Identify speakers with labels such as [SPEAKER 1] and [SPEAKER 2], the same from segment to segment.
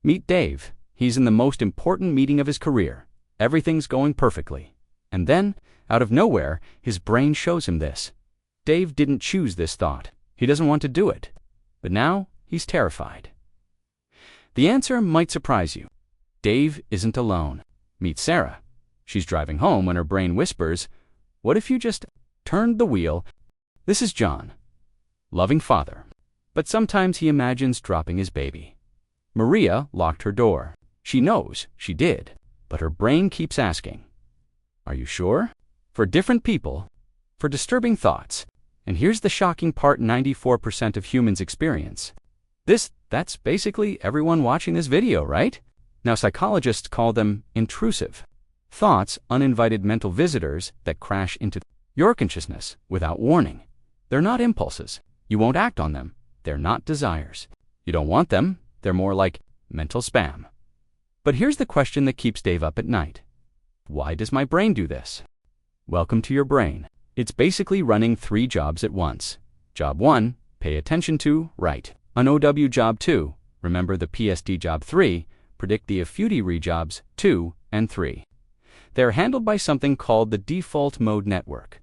[SPEAKER 1] Meet Dave. He's in the most important meeting of his career. Everything's going perfectly. And then, out of nowhere, his brain shows him this. Dave didn't choose this thought. He doesn't want to do it. But now, he's terrified. The answer might surprise you. Dave isn't alone. Meet Sarah. She's driving home when her brain whispers, "What if you just turned the wheel?" This is John, loving father. But sometimes he imagines dropping his baby. Maria locked her door. She knows she did, but her brain keeps asking, "Are you sure?" For different people, for disturbing thoughts. And here's the shocking part 94% of humans experience. That's basically everyone watching this video, right? Now psychologists call them intrusive. Thoughts, uninvited mental visitors that crash into your consciousness without warning. They're not impulses. You won't act on them. They're not desires. You don't want them. They're more like mental spam. But here's the question that keeps Dave up at night. Why does my brain do this? Welcome to your brain. It's basically running 3 jobs at once. Job 1, pay attention to, write. An OW job 2, remember the PSD job 3, predict the FUDE jobs 2 and 3. They're handled by something called the default mode network.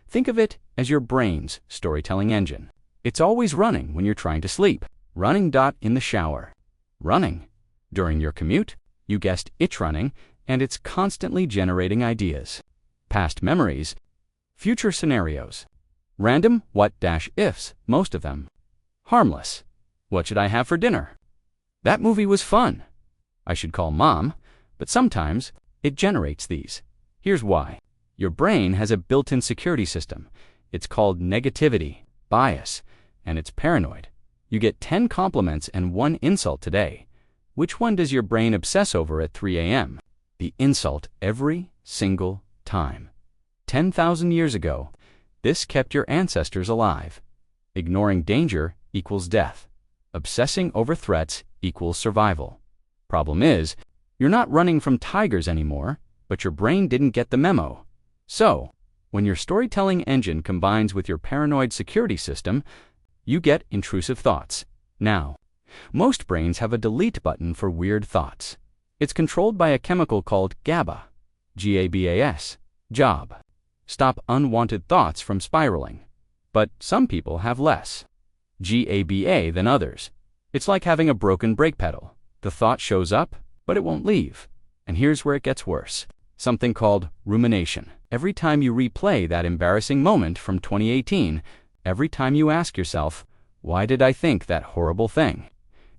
[SPEAKER 1] Think of it as your brain's storytelling engine. It's always running when you're trying to sleep. Running. In the shower. Running. During your commute, you guessed it's running, and it's constantly generating ideas. Past memories. Future scenarios. Random what-ifs, most of them. Harmless. What should I have for dinner? That movie was fun. I should call mom, but sometimes it generates these. Here's why. Your brain has a built-in security system. It's called negativity, bias, and it's paranoid. You get 10 compliments and 1 insult today. Which one does your brain obsess over at 3 a.m.? The insult every single time. 10,000 years ago, this kept your ancestors alive. Ignoring danger equals death. Obsessing over threats equals survival. Problem is, you're not running from tigers anymore, but your brain didn't get the memo. So, when your storytelling engine combines with your paranoid security system, you get intrusive thoughts. Now, most brains have a delete button for weird thoughts. It's controlled by a chemical called GABA, G-A-B-A-S, job. Stop unwanted thoughts from spiraling. But some people have less, G-A-B-A, than others. It's like having a broken brake pedal. The thought shows up, but it won't leave. And here's where it gets worse. Something called rumination. Every time you replay that embarrassing moment from 2018, every time you ask yourself, why did I think that horrible thing?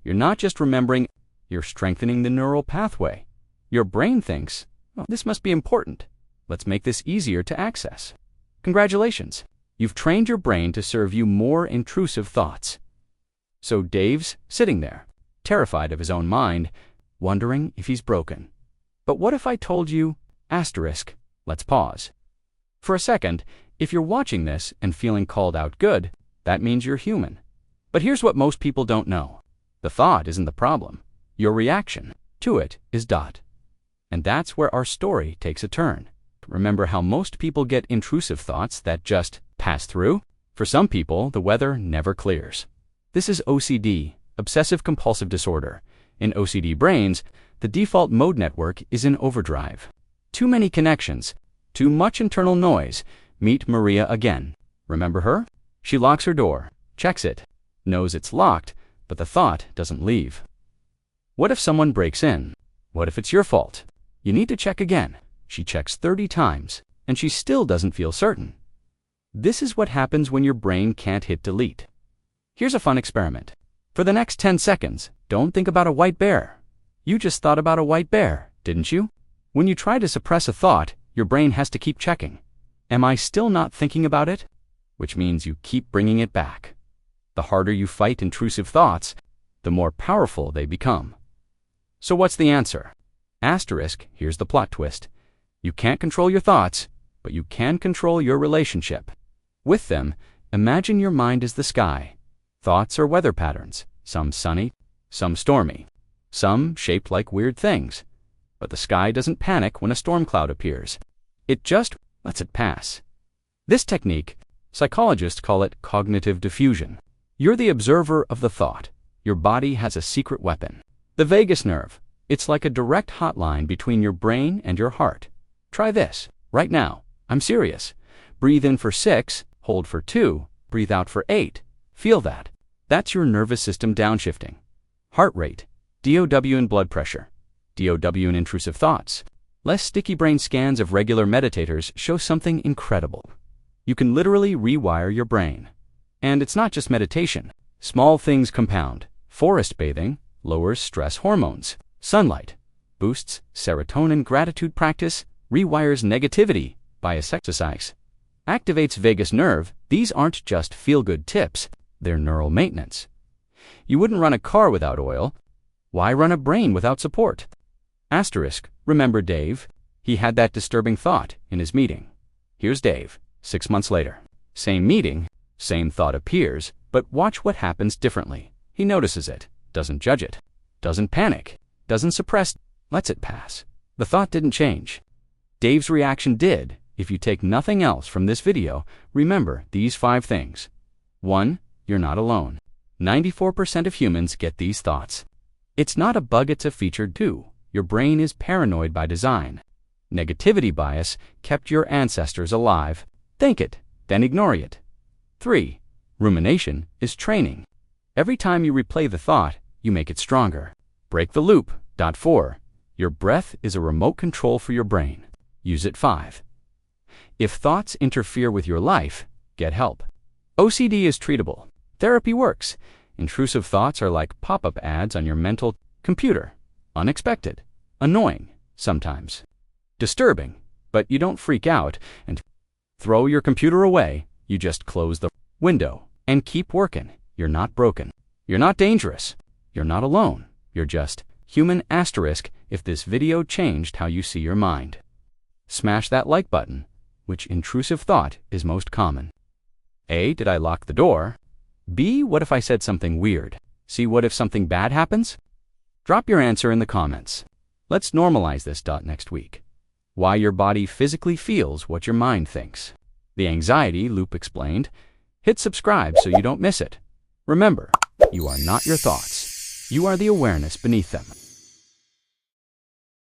[SPEAKER 1] You're not just remembering, you're strengthening the neural pathway. Your brain thinks, well, this must be important. Let's make this easier to access. Congratulations. You've trained your brain to serve you more intrusive thoughts. So Dave's sitting there, terrified of his own mind, wondering if he's broken. But what if I told you, asterisk, let's pause. For a second, if you're watching this and feeling called out good, that means you're human. But here's what most people don't know. The thought isn't the problem. Your reaction to it is. And that's where our story takes a turn. Remember how most people get intrusive thoughts that just pass through? For some people, the weather never clears. This is OCD, obsessive-compulsive disorder. In OCD brains, the default mode network is in overdrive. Too many connections, too much internal noise. Meet Maria again. Remember her? She locks her door, checks it, knows it's locked, but the thought doesn't leave. What if someone breaks in? What if it's your fault? You need to check again. She checks 30 times, and she still doesn't feel certain. This is what happens when your brain can't hit delete. Here's a fun experiment. For the next 10 seconds, don't think about a white bear. You just thought about a white bear, didn't you? When you try to suppress a thought, your brain has to keep checking. Am I still not thinking about it? Which means you keep bringing it back. The harder you fight intrusive thoughts, the more powerful they become. So what's the answer? Asterisk, here's the plot twist. You can't control your thoughts, but you can control your relationship. With them, imagine your mind as the sky. Thoughts are weather patterns, some sunny, some stormy, some shaped like weird things. But the sky doesn't panic when a storm cloud appears. It just lets it pass. This technique, psychologists call it cognitive diffusion. You're the observer of the thought. Your body has a secret weapon. The vagus nerve. It's like a direct hotline between your brain and your heart. Try this, right now. I'm serious. Breathe in for 6, hold for 2, breathe out for 8. Feel that. That's your nervous system downshifting. Heart rate, DOW and blood pressure, DOW and intrusive thoughts. Less sticky brain scans of regular meditators show something incredible. You can literally rewire your brain. And it's not just meditation. Small things compound. Forest bathing lowers stress hormones. Sunlight boosts serotonin. Gratitude practice rewires negativity. Bias exercise activates vagus nerve. These aren't just feel-good tips, they're neural maintenance. You wouldn't run a car without oil. Why run a brain without support? Asterisk, remember Dave? He had that disturbing thought in his meeting. Here's Dave, 6 months later. Same meeting, same thought appears, but watch what happens differently. He notices it, doesn't judge it, doesn't panic, doesn't suppress, lets it pass. The thought didn't change. Dave's reaction did. If you take nothing else from this video, remember these 5 things. 1. You're not alone. 94% of humans get these thoughts. It's not a bug, it's a feature. 2. Your brain is paranoid by design. Negativity bias kept your ancestors alive. Think it, then ignore it. 3. Rumination is training. Every time you replay the thought, you make it stronger. Break the loop. 4. Your breath is a remote control for your brain. Use it. 5. If thoughts interfere with your life, get help. OCD is treatable. Therapy works. Intrusive thoughts are like pop-up ads on your mental computer. Unexpected. Annoying, sometimes. Disturbing, but you don't freak out and throw your computer away. You just close the window and keep working. You're not broken. You're not dangerous. You're not alone. You're just human. Asterisk, if this video changed how you see your mind. Smash that like button. Which intrusive thought is most common? A. Did I lock the door? B. What if I said something weird? C. What if something bad happens? Drop your answer in the comments. Let's normalize this. Next week. Why your body physically feels what your mind thinks. The anxiety loop explained. Hit subscribe so you don't miss it. Remember, you are not your thoughts. You are the awareness beneath them.